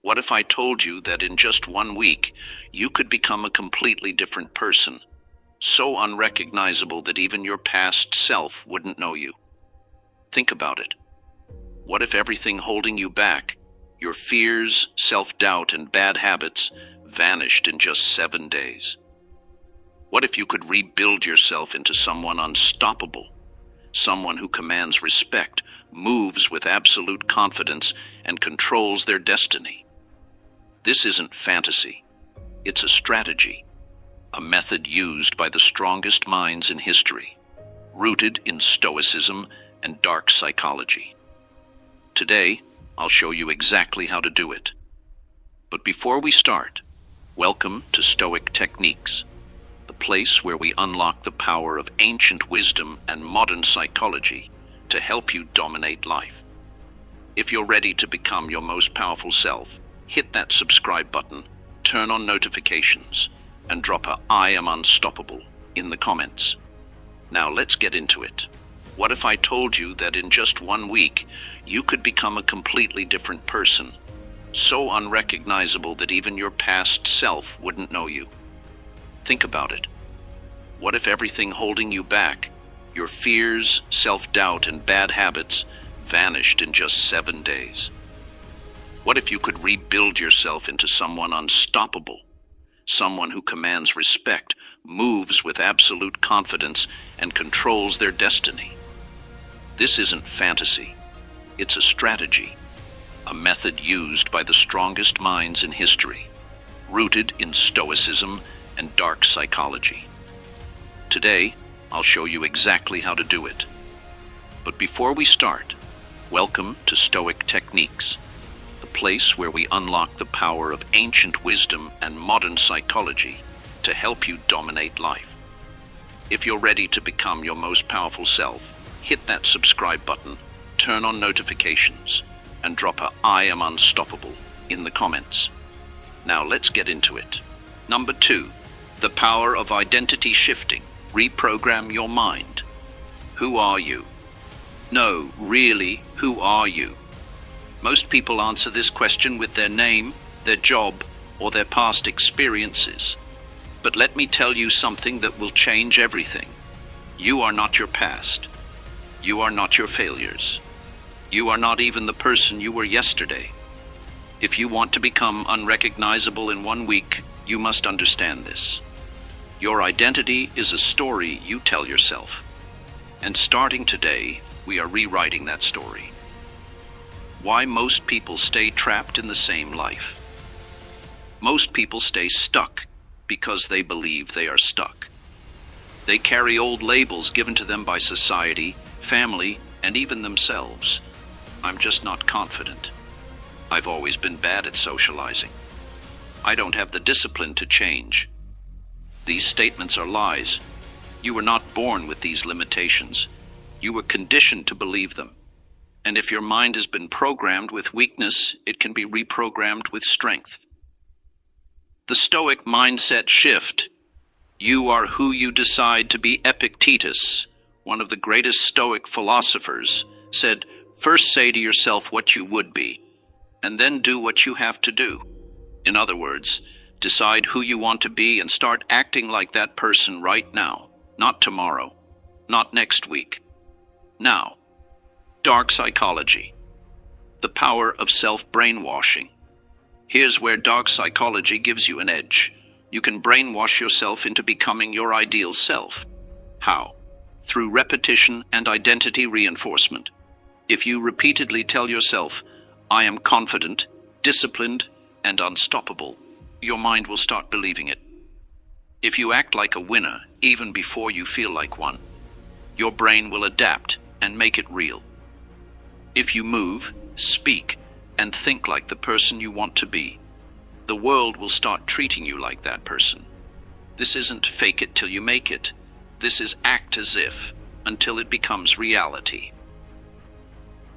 What if I told you that in just 1 week, you could become a completely different person, so unrecognizable that even your past self wouldn't know you? Think about it. What if everything holding you back, your fears, self-doubt, and bad habits, vanished in just 7 days? What if you could rebuild yourself into someone unstoppable, someone who commands respect, moves with absolute confidence, and controls their destiny? This isn't fantasy. It's a strategy, a method used by the strongest minds in history, rooted in Stoicism and dark psychology. Today, I'll show you exactly how to do it. But before we start, welcome to Stoic Techniques, the place where we unlock the power of ancient wisdom and modern psychology to help you dominate life. If you're ready to become your most powerful self, hit that subscribe button, turn on notifications, and drop a "I am unstoppable" in the comments. Now let's get into it. What if I told you that in just 1 week, you could become a completely different person, so unrecognizable that even your past self wouldn't know you? Think about it. What if everything holding you back, your fears, self-doubt, and bad habits, vanished in just 7 days? What if you could rebuild yourself into someone unstoppable, someone who commands respect, moves with absolute confidence, and controls their destiny? This isn't fantasy. It's a strategy, a method used by the strongest minds in history, rooted in Stoicism and dark psychology. Today, I'll show you exactly how to do it. But before we start, welcome to Stoic Techniques, the place where we unlock the power of ancient wisdom and modern psychology to help you dominate life. If you're ready to become your most powerful self, hit that subscribe button, turn on notifications, and drop a "I am unstoppable" in the comments. Now let's get into it. Number 2, the power of identity shifting. Reprogram your mind. Who are you? No, really, who are you? Most people answer this question with their name, their job, or their past experiences. But let me tell you something that will change everything. You are not your past. You are not your failures. You are not even the person you were yesterday. If you want to become unrecognizable in 1 week, you must understand this. Your identity is a story you tell yourself. And starting today, we are rewriting that story. Why most people stay trapped in the same life. Most people stay stuck because they believe they are stuck. They carry old labels given to them by society, family, and even themselves. I'm just not confident. I've always been bad at socializing. I don't have the discipline to change. These statements are lies. You were not born with these limitations. You were conditioned to believe them. And if your mind has been programmed with weakness, it can be reprogrammed with strength. The Stoic mindset shift. You are who you decide to be. Epictetus, one of the greatest Stoic philosophers, said, "First say to yourself what you would be, and then do what you have to do." In other words, decide who you want to be and start acting like that person right now, not tomorrow, not next week. Now, dark psychology. The power of self-brainwashing. Here's where dark psychology gives you an edge. You can brainwash yourself into becoming your ideal self. How? Through repetition and identity reinforcement. If you repeatedly tell yourself, "I am confident, disciplined, and unstoppable," your mind will start believing it. If you act like a winner even before you feel like one, your brain will adapt and make it real. If you move, speak, and think like the person you want to be, the world will start treating you like that person. This isn't fake it till you make it. This is act as if, until it becomes reality.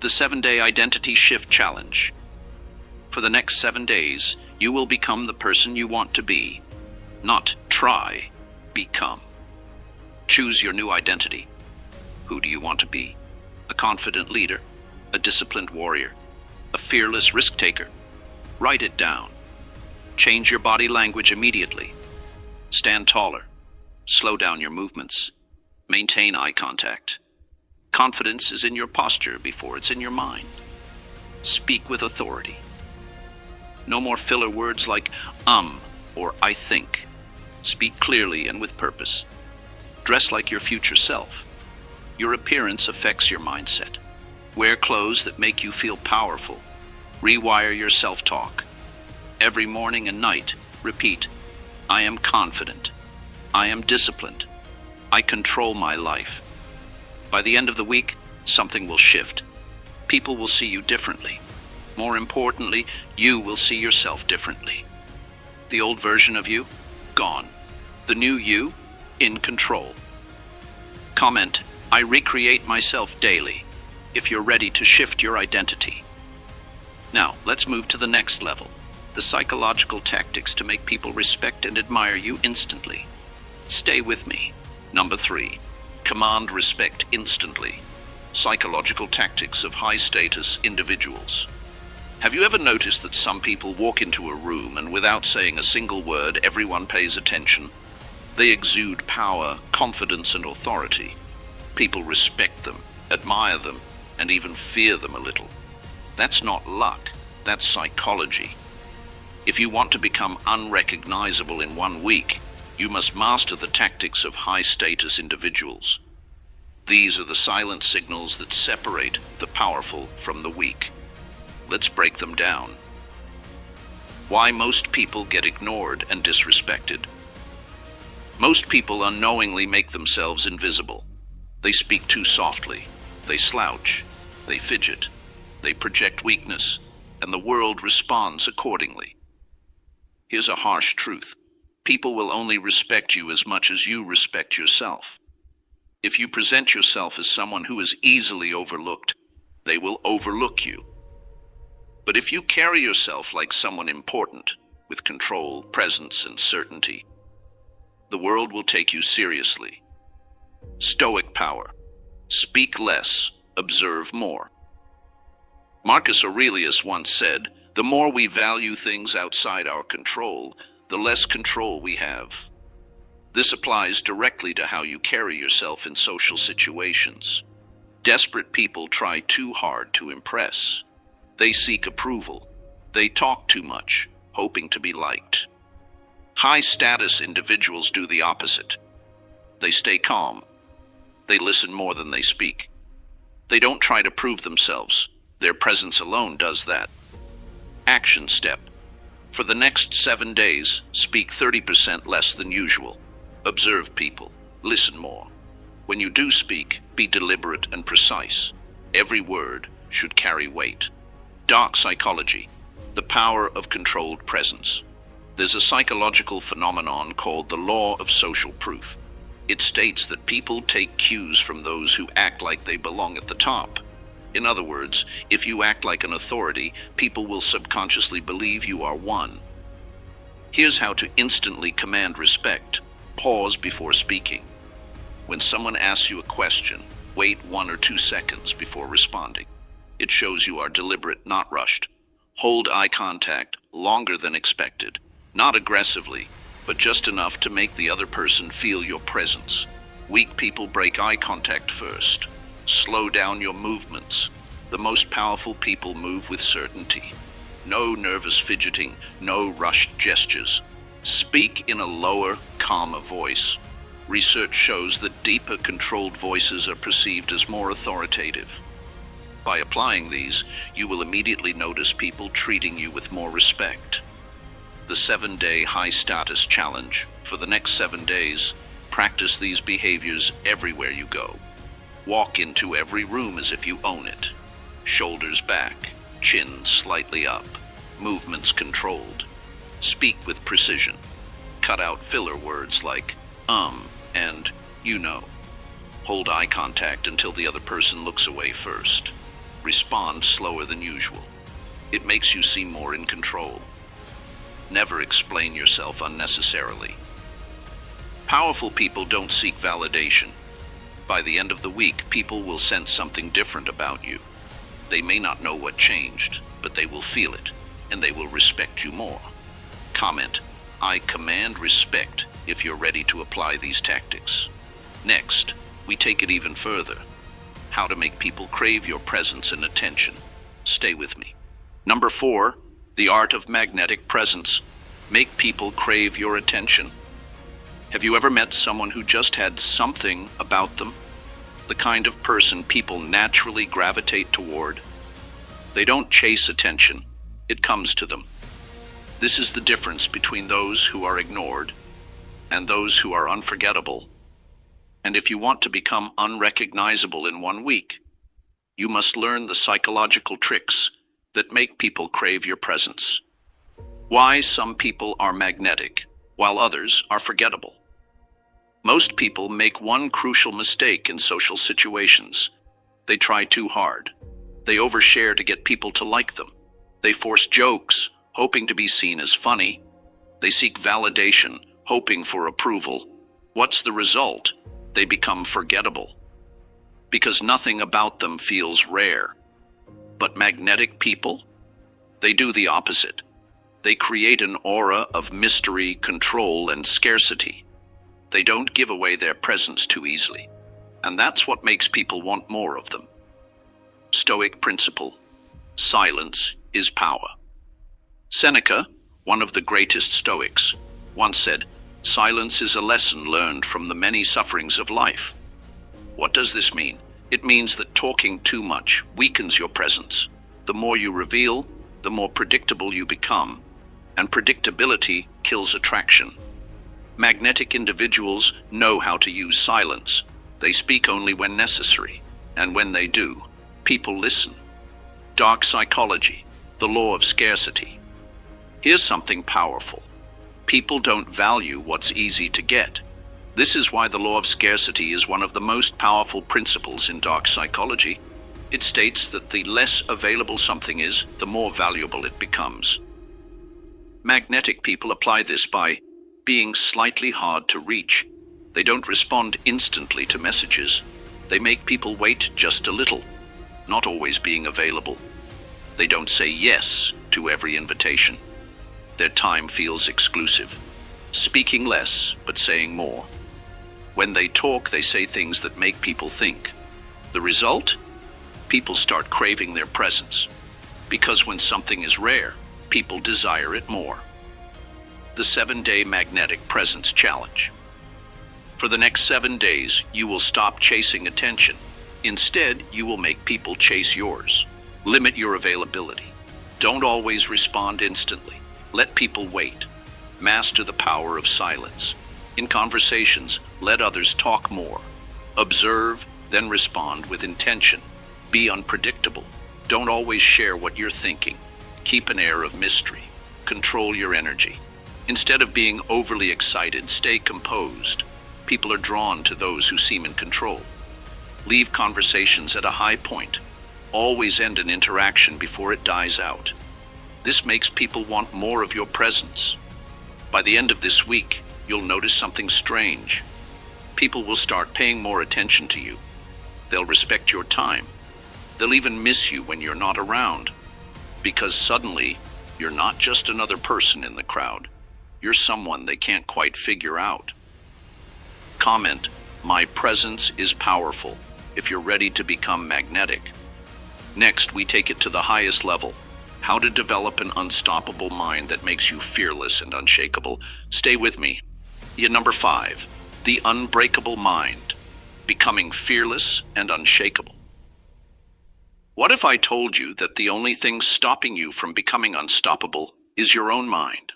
The 7-day identity shift challenge. For the next 7 days, you will become the person you want to be. Not try, become. Choose your new identity. Who do you want to be? A confident leader, a disciplined warrior, a fearless risk-taker. Write it down. Change your body language immediately. Stand taller. Slow down your movements. Maintain eye contact. Confidence is in your posture before it's in your mind. Speak with authority. No more filler words like or I think. Speak clearly and with purpose. Dress like your future self. Your appearance affects your mindset. Wear clothes that make you feel powerful. Rewire your self-talk. Every morning and night, repeat, I am confident. I am disciplined. I control my life. By the end of the week, something will shift. People will see you differently. More importantly, you will see yourself differently. The old version of you, gone. The new you, in control. Comment, I recreate myself daily, if you're ready to shift your identity. Now, let's move to the next level. The psychological tactics to make people respect and admire you instantly. Stay with me. Number 3. Command respect instantly. Psychological tactics of high-status individuals. Have you ever noticed that some people walk into a room and without saying a single word, everyone pays attention? They exude power, confidence, and authority. People respect them, admire them, and even fear them a little. That's not luck, that's psychology. If you want to become unrecognizable in 1 week, you must master the tactics of high-status individuals. These are the silent signals that separate the powerful from the weak. Let's break them down. Why most people get ignored and disrespected. Most people unknowingly make themselves invisible. They speak too softly. They slouch. They fidget. They project weakness, and the world responds accordingly. Here's a harsh truth. People will only respect you as much as you respect yourself. If you present yourself as someone who is easily overlooked, they will overlook you. But if you carry yourself like someone important, with control, presence, and certainty, the world will take you seriously. Stoic power. Speak less, observe more. Marcus Aurelius once said, the more we value things outside our control, the less control we have. This applies directly to how you carry yourself in social situations. Desperate people try too hard to impress. They seek approval. They talk too much, hoping to be liked. High-status individuals do the opposite. They stay calm. They listen more than they speak. They don't try to prove themselves. Their presence alone does that. Action step. For the next 7 days, speak 30% less than usual. Observe people. Listen more. When you do speak, be deliberate and precise. Every word should carry weight. Dark psychology. The power of controlled presence. There's a psychological phenomenon called the law of social proof. It states that people take cues from those who act like they belong at the top. In other words, if you act like an authority, people will subconsciously believe you are one. Here's how to instantly command respect. Pause before speaking. When someone asks you a question, wait 1 or 2 seconds before responding. It shows you are deliberate, not rushed. Hold eye contact longer than expected. Not aggressively, but just enough to make the other person feel your presence. Weak people break eye contact first. Slow down your movements. The most powerful people move with certainty. No nervous fidgeting, no rushed gestures. Speak in a lower, calmer voice. Research shows that deeper, controlled voices are perceived as more authoritative. By applying these, you will immediately notice people treating you with more respect. The 7-day high-status challenge. For the next 7 days, practice these behaviors everywhere you go. Walk into every room as if you own it. Shoulders back, chin slightly up, movements controlled. Speak with precision. Cut out filler words like and you know. Hold eye contact until the other person looks away first. Respond slower than usual. It makes you seem more in control. Never explain yourself unnecessarily. Powerful people don't seek validation. By the end of the week, people will sense something different about you. They may not know what changed, but they will feel it, and they will respect you more. Comment, I command respect if you're ready to apply these tactics. Next, we take it even further. How to make people crave your presence and attention. Stay with me. Number 4, the art of magnetic presence. Make people crave your attention. Have you ever met someone who just had something about them? The kind of person people naturally gravitate toward? They don't chase attention. It comes to them. This is the difference between those who are ignored and those who are unforgettable. And if you want to become unrecognizable in 1 week, you must learn the psychological tricks that make people crave your presence. Why some people are magnetic, while others are forgettable. Most people make one crucial mistake in social situations. They try too hard. They overshare to get people to like them. They force jokes, hoping to be seen as funny. They seek validation, hoping for approval. What's the result? They become forgettable, because nothing about them feels rare. But magnetic people, they do the opposite. They create an aura of mystery, control, and scarcity. They don't give away their presence too easily, and that's what makes people want more of them. Stoic principle: silence is power. Seneca, one of the greatest Stoics, once said, "Silence is a lesson learned from the many sufferings of life." What does this mean? It means that talking too much weakens your presence. The more you reveal, the more predictable you become, and predictability kills attraction. Magnetic individuals know how to use silence. They speak only when necessary, and when they do, people listen. Dark psychology, the law of scarcity. Here's something powerful. People don't value what's easy to get. This is why the law of scarcity is one of the most powerful principles in dark psychology. It states that the less available something is, the more valuable it becomes. Magnetic people apply this by being slightly hard to reach. They don't respond instantly to messages. They make people wait just a little, not always being available. They don't say yes to every invitation. Their time feels exclusive, speaking less but saying more. When they talk, they say things that make people think. The result? People start craving their presence, because when something is rare, people desire it more. The 7-Day Magnetic Presence Challenge. For the next 7 days, you will stop chasing attention. Instead, you will make people chase yours. Limit your availability. Don't always respond instantly. Let people wait. Master the power of silence. In conversations, let others talk more. Observe, then respond with intention. Be unpredictable. Don't always share what you're thinking. Keep an air of mystery. Control your energy. Instead of being overly excited, stay composed. People are drawn to those who seem in control. Leave conversations at a high point. Always end an interaction before it dies out. This makes people want more of your presence. By the end of this week, you'll notice something strange. People will start paying more attention to you. They'll respect your time. They'll even miss you when you're not around, because suddenly you're not just another person in the crowd. You're someone they can't quite figure out. Comment, my presence is powerful, if you're ready to become magnetic. Next, we take it to the highest level. How to develop an unstoppable mind that makes you fearless and unshakable. Stay with me. Number 5, the unbreakable mind. Becoming fearless and unshakable. What if I told you that the only thing stopping you from becoming unstoppable is your own mind?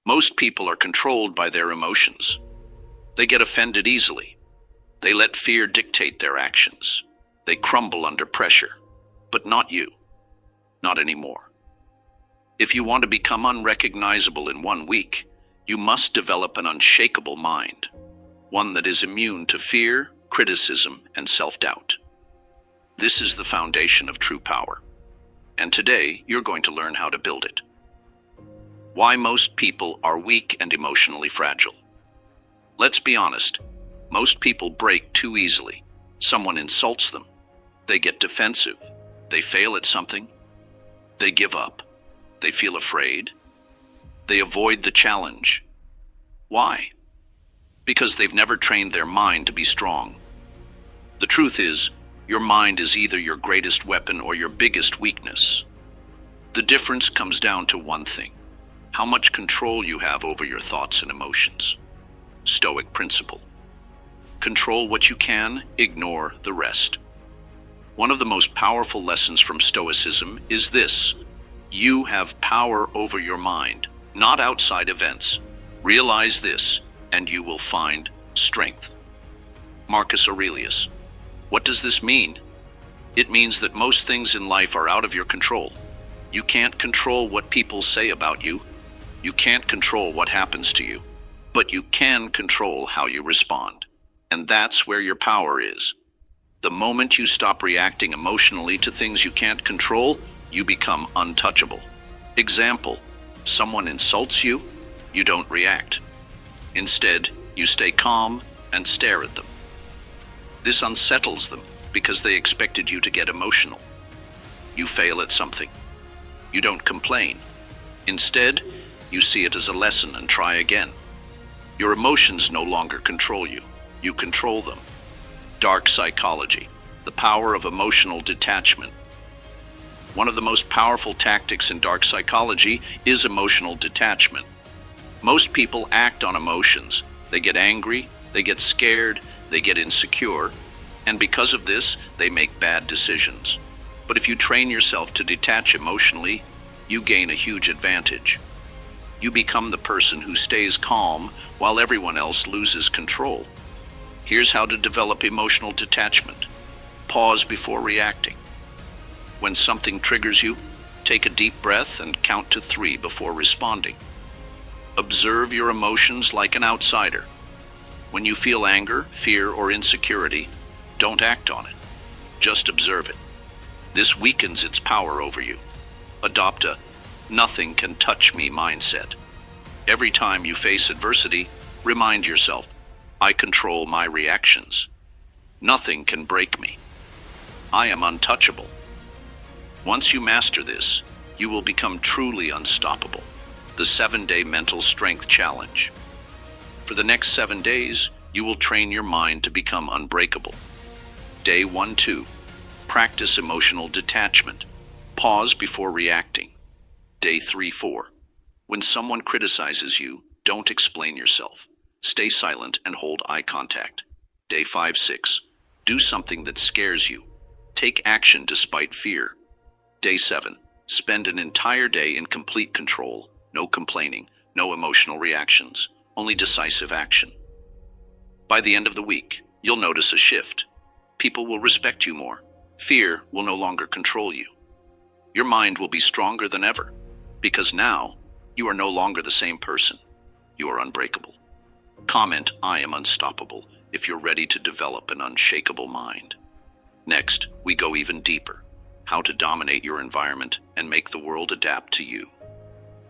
Most people are controlled by their emotions. They get offended easily. They let fear dictate their actions. They crumble under pressure. But not you. Not anymore. If you want to become unrecognizable in 1 week, you must develop an unshakable mind, one that is immune to fear, criticism, and self-doubt. This is the foundation of true power, and today you're going to learn how to build it. Why most people are weak and emotionally fragile. Let's be honest, most people break too easily. Someone insults them. They get defensive. They fail at something. They give up. They feel afraid. They avoid the challenge. Why? Because they've never trained their mind to be strong. The truth is, your mind is either your greatest weapon or your biggest weakness. The difference comes down to one thing: how much control you have over your thoughts and emotions. Stoic principle. Control what you can, ignore the rest. One of the most powerful lessons from Stoicism is this: you have power over your mind, not outside events. Realize this, and you will find strength. Marcus Aurelius. What does this mean? It means that most things in life are out of your control. You can't control what people say about you. You can't control what happens to you. But you can control how you respond. And that's where your power is. The moment you stop reacting emotionally to things you can't control, you become untouchable. Example: someone insults you, you don't react. Instead, you stay calm and stare at them. This unsettles them because they expected you to get emotional. You fail at something. You don't complain. Instead, you see it as a lesson and try again. Your emotions no longer control you. You control them. Dark psychology, the power of emotional detachment. One of the most powerful tactics in dark psychology is emotional detachment. Most people act on emotions. They get angry, they get scared, they get insecure, and because of this, they make bad decisions. But if you train yourself to detach emotionally, you gain a huge advantage. You become the person who stays calm while everyone else loses control. Here's how to develop emotional detachment. Pause before reacting. When something triggers you, take a deep breath and count to 3 before responding. Observe your emotions like an outsider. When you feel anger, fear, or insecurity, don't act on it. Just observe it. This weakens its power over you. Adopt a "nothing can touch me" mindset. Every time you face adversity, remind yourself, I control my reactions. Nothing can break me. I am untouchable. Once you master this, you will become truly unstoppable. The 7-day mental strength challenge. For the next 7 days, you will train your mind to become unbreakable. Day 1-2. Practice emotional detachment. Pause before reacting. Day 3-4. When someone criticizes you, don't explain yourself. Stay silent and hold eye contact. Day 5-6. Do something that scares you. Take action despite fear. Day 7. Spend an entire day in complete control. No complaining, no emotional reactions, only decisive action. By the end of the week, you'll notice a shift. People will respect you more. Fear will no longer control you. Your mind will be stronger than ever, because now you are no longer the same person. You are unbreakable. Comment, I am unstoppable, if you're ready to develop an unshakable mind. Next, we go even deeper. How to dominate your environment and make the world adapt to you.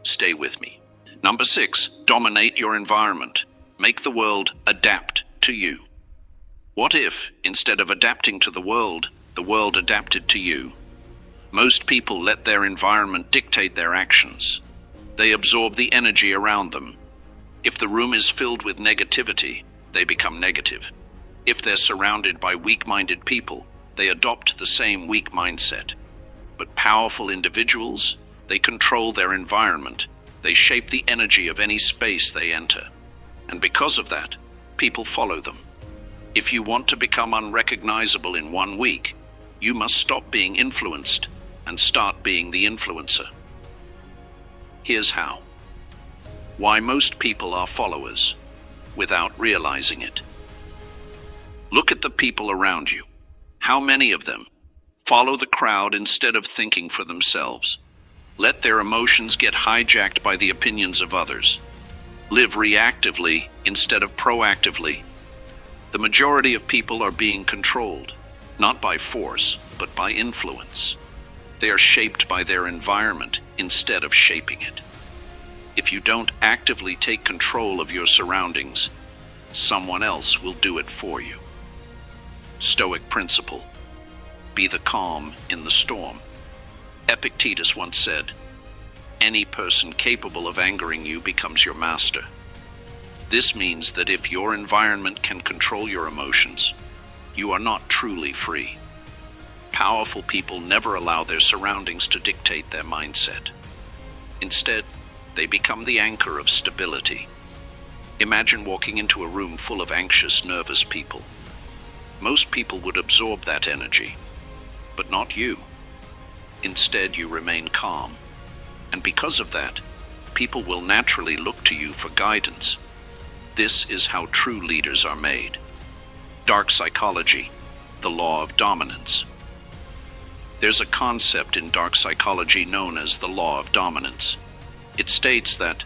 Stay with me. Number 6, dominate your environment. Make the world adapt to you. What if, instead of adapting to the world adapted to you? Most people let their environment dictate their actions. They absorb the energy around them. If the room is filled with negativity, they become negative. If they're surrounded by weak-minded people, they adopt the same weak mindset. But powerful individuals, they control their environment. They shape the energy of any space they enter. And because of that, people follow them. If you want to become unrecognizable in 1 week, you must stop being influenced and start being the influencer. Here's how. Why most people are followers without realizing it. Look at the people around you. How many of them follow the crowd instead of thinking for themselves? Let their emotions get hijacked by the opinions of others. Live reactively instead of proactively. The majority of people are being controlled, not by force, but by influence. They are shaped by their environment instead of shaping it. If you don't actively take control of your surroundings, someone else will do it for you. Stoic principle. Be the calm in the storm. Epictetus once said, Any person capable of angering you becomes your master. This means that if your environment can control your emotions, you are not truly free. Powerful people never allow their surroundings to dictate their mindset. Instead, they become the anchor of stability. Imagine walking into a room full of anxious, nervous people. Most people would absorb that energy, but not you. Instead, you remain calm. And because of that, people will naturally look to you for guidance. This is how true leaders are made. Dark psychology, the law of dominance. There's a concept in dark psychology known as the law of dominance. It states that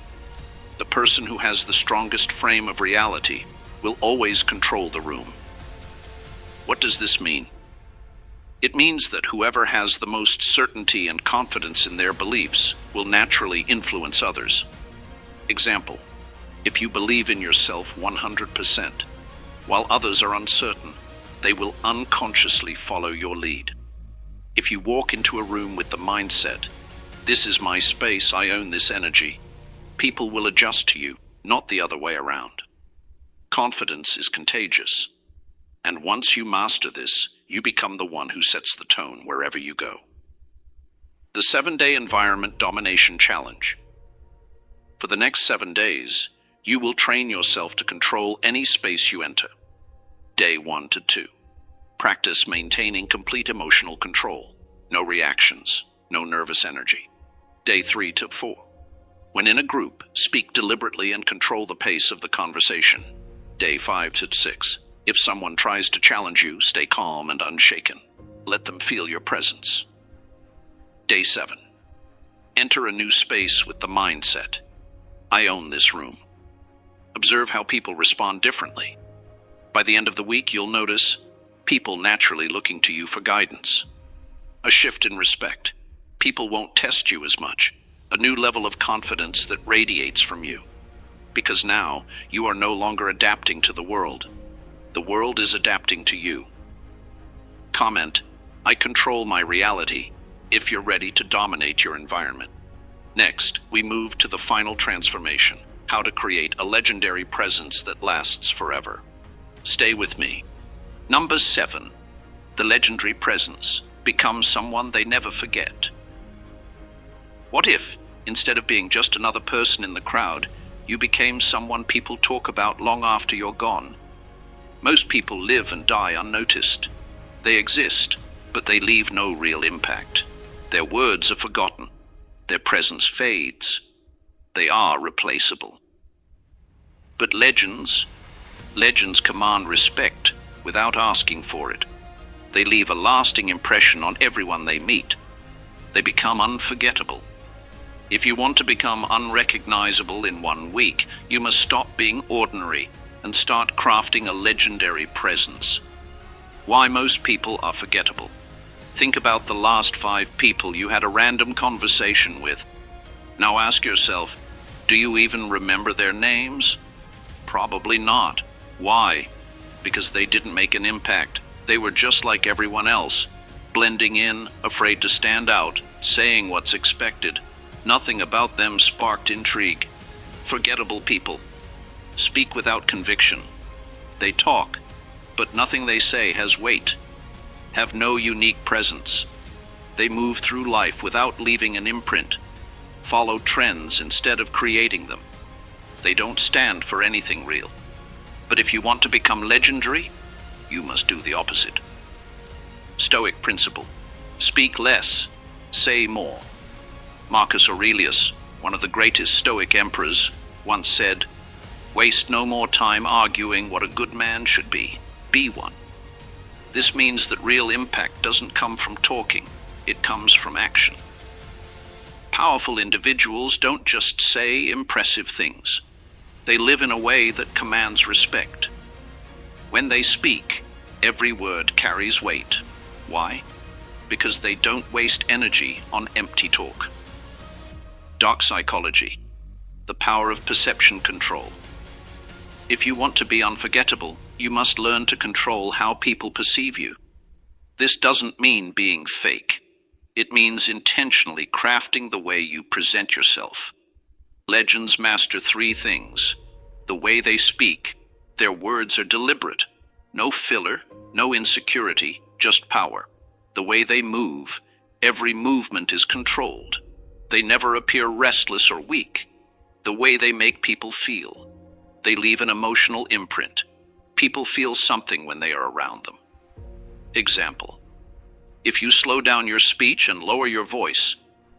the person who has the strongest frame of reality will always control the room. What does this mean? It means that whoever has the most certainty and confidence in their beliefs will naturally influence others. Example, if you believe in yourself 100%, while others are uncertain, they will unconsciously follow your lead. If you walk into a room with the mindset, "This is my space, I own this energy," people will adjust to you, not the other way around. Confidence is contagious. And once you master this, you become the one who sets the tone wherever you go. The 7-Day Environment Domination Challenge. For the next 7 days, you will train yourself to control any space you enter. Day 1 to 2. Practice maintaining complete emotional control. No reactions, no nervous energy. Day 3 to 4. When in a group, speak deliberately and control the pace of the conversation. Day 5 to 6. If someone tries to challenge you, stay calm and unshaken. Let them feel your presence. Day 7. Enter a new space with the mindset, "I own this room." Observe how people respond differently. By the end of the week, you'll notice people naturally looking to you for guidance. A shift in respect. People won't test you as much. A new level of confidence that radiates from you. Because now, you are no longer adapting to the world. The world is adapting to you. Comment, "I control my reality," if you're ready to dominate your environment. Next, we move to the final transformation, how to create a legendary presence that lasts forever. Stay with me. Number 7, the legendary presence. Become someone they never forget. What if, instead of being just another person in the crowd, you became someone people talk about long after you're gone? Most people live and die unnoticed. They exist, but they leave no real impact. Their words are forgotten. Their presence fades. They are replaceable. But legends command respect without asking for it. They leave a lasting impression on everyone they meet. They become unforgettable. If you want to become unrecognizable in 1 week, you must stop being ordinary and start crafting a legendary presence. Why most people are forgettable. Think about the last 5 people you had a random conversation with. Now ask yourself, do you even remember their names? Probably not. Why? Because they didn't make an impact. They were just like everyone else, blending in, afraid to stand out, saying what's expected. Nothing about them sparked intrigue. Forgettable people. Speak without conviction. They talk, but nothing they say has weight. Have no unique presence. They move through life without leaving an imprint. Follow trends instead of creating them. They don't stand for anything real. But if you want to become legendary, you must do the opposite. Stoic principle. Speak less, say more. Marcus Aurelius, one of the greatest Stoic emperors, once said, "Waste no more time arguing what a good man should be one." This means that real impact doesn't come from talking, it comes from action. Powerful individuals don't just say impressive things. They live in a way that commands respect. When they speak, every word carries weight. Why? Because they don't waste energy on empty talk. Dark psychology, the power of perception control. If you want to be unforgettable, you must learn to control how people perceive you. This doesn't mean being fake. It means intentionally crafting the way you present yourself. Legends master three things. The way they speak. Their words are deliberate. No filler, no insecurity, just power. The way they move. Every movement is controlled. They never appear restless or weak. The way they make people feel. They leave an emotional imprint. People feel something when they are around them. Example. If you slow down your speech and lower your voice,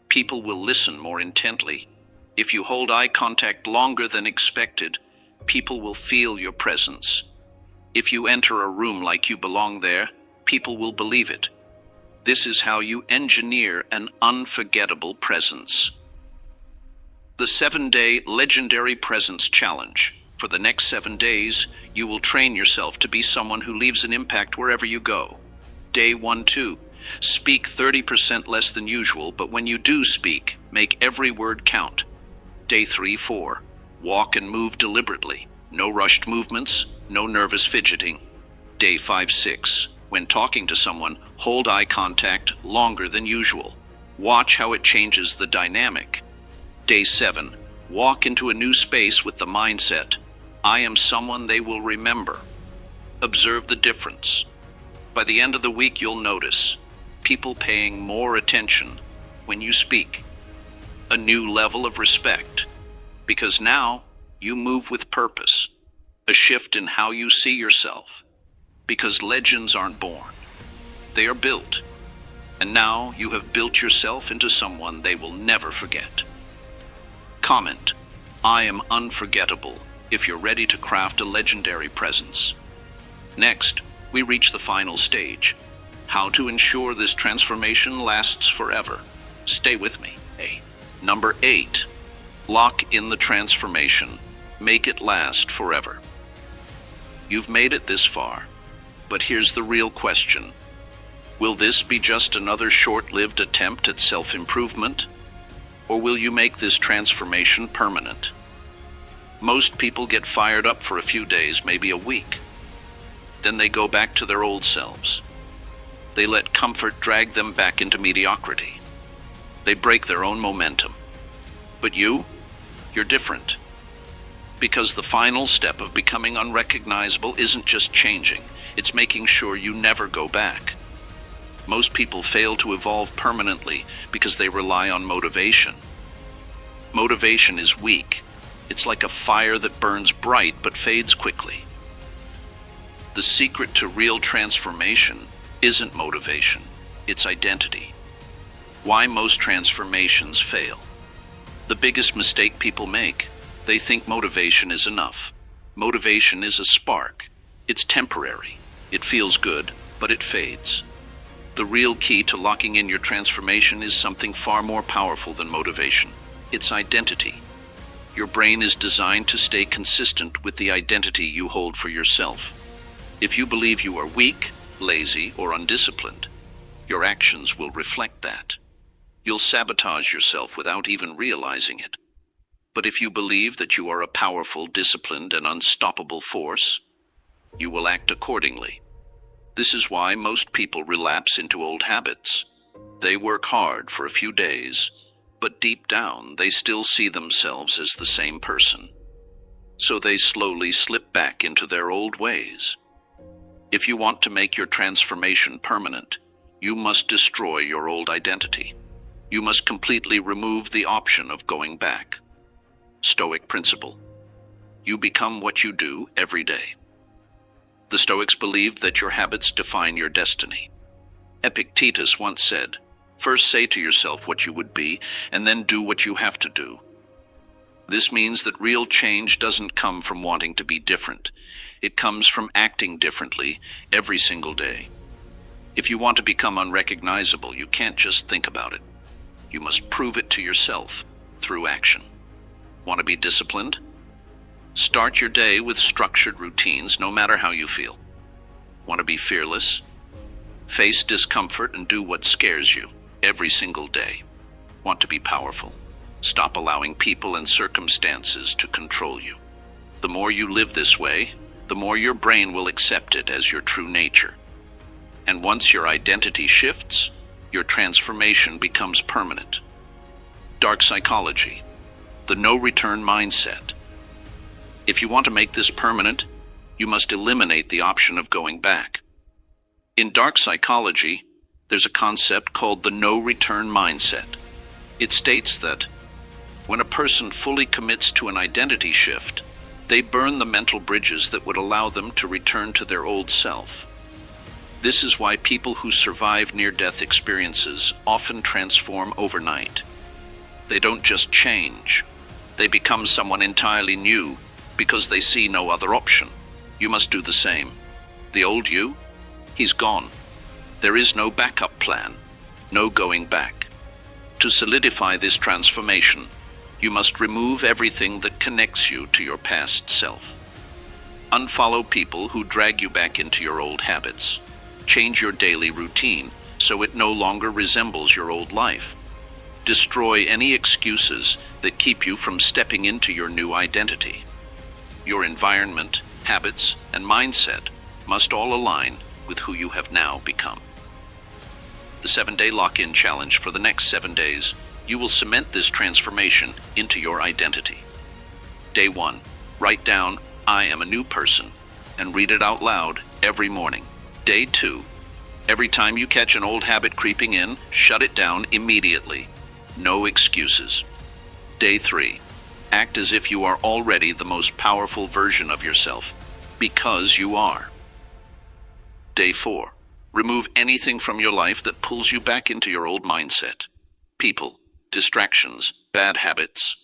people will listen more intently. If you hold eye contact longer than expected, people will feel your presence. If you enter a room like you belong there, people will believe it. This is how you engineer an unforgettable presence. The 7-Day Legendary Presence Challenge. For the next 7 days, you will train yourself to be someone who leaves an impact wherever you go. Day 1-2. Speak 30% less than usual, but when you do speak, make every word count. Day 3-4. Walk and move deliberately. No rushed movements, no nervous fidgeting. Day 5-6. When talking to someone, hold eye contact longer than usual. Watch how it changes the dynamic. Day 7. Walk into a new space with the mindset, I am someone they will remember. Observe the difference. By the end of the week, you'll notice people paying more attention when you speak. A new level of respect, because now you move with purpose. A shift in how you see yourself, because legends aren't born, they are built. And now you have built yourself into someone they will never forget. Comment, I am unforgettable, if you're ready to craft a legendary presence. Next, we reach the final stage. How to ensure this transformation lasts forever. Stay with me. Number 8. Lock in the transformation. Make it last forever. You've made it this far, but here's the real question. Will this be just another short-lived attempt at self-improvement? Or will you make this transformation permanent? Most people get fired up for a few days, maybe a week. Then they go back to their old selves. They let comfort drag them back into mediocrity. They break their own momentum. But you're different. Because the final step of becoming unrecognizable isn't just changing, it's making sure you never go back. Most people fail to evolve permanently because they rely on motivation. Motivation is weak. It's like a fire that burns bright but fades quickly. The secret to real transformation isn't motivation, it's identity. Why most transformations fail. The biggest mistake people make, they think motivation is enough. Motivation is a spark. It's temporary. It feels good, but it fades. The real key to locking in your transformation is something far more powerful than motivation. It's identity. Your brain is designed to stay consistent with the identity you hold for yourself. If you believe you are weak, lazy, or undisciplined, your actions will reflect that. You'll sabotage yourself without even realizing it. But if you believe that you are a powerful, disciplined, and unstoppable force, you will act accordingly. This is why most people relapse into old habits. They work hard for a few days, but deep down they still see themselves as the same person. So they slowly slip back into their old ways. If you want to make your transformation permanent, you must destroy your old identity. You must completely remove the option of going back. Stoic principle. You become what you do every day. The Stoics believed that your habits define your destiny. Epictetus once said, first say to yourself what you would be, and then do what you have to do. This means that real change doesn't come from wanting to be different. It comes from acting differently every single day. If you want to become unrecognizable, you can't just think about it. You must prove it to yourself through action. Want to be disciplined? Start your day with structured routines, no matter how you feel. Want to be fearless? Face discomfort and do what scares you every single day. Want to be powerful? Stop allowing people and circumstances to control you. The more you live this way, the more your brain will accept it as your true nature. And once your identity shifts, your transformation becomes permanent. Dark psychology, the no-return mindset. If you want to make this permanent, you must eliminate the option of going back. In dark psychology, there's a concept called the no-return mindset. It states that when a person fully commits to an identity shift, they burn the mental bridges that would allow them to return to their old self. This is why people who survive near-death experiences often transform overnight. They don't just change. They become someone entirely new because they see no other option. You must do the same. The old you? He's gone. There is no backup plan, no going back. To solidify this transformation, you must remove everything that connects you to your past self. Unfollow people who drag you back into your old habits. Change your daily routine so it no longer resembles your old life. Destroy any excuses that keep you from stepping into your new identity. Your environment, habits, and mindset must all align with who you have now become. The 7-day lock-in challenge. For the next 7 days, you will cement this transformation into your identity. Day 1, write down, "I am a new person," and read it out loud every morning. Day 2, every time you catch an old habit creeping in, shut it down immediately. No excuses. Day 3, act as if you are already the most powerful version of yourself, because you are. Day 4, remove anything from your life that pulls you back into your old mindset. People, distractions, bad habits,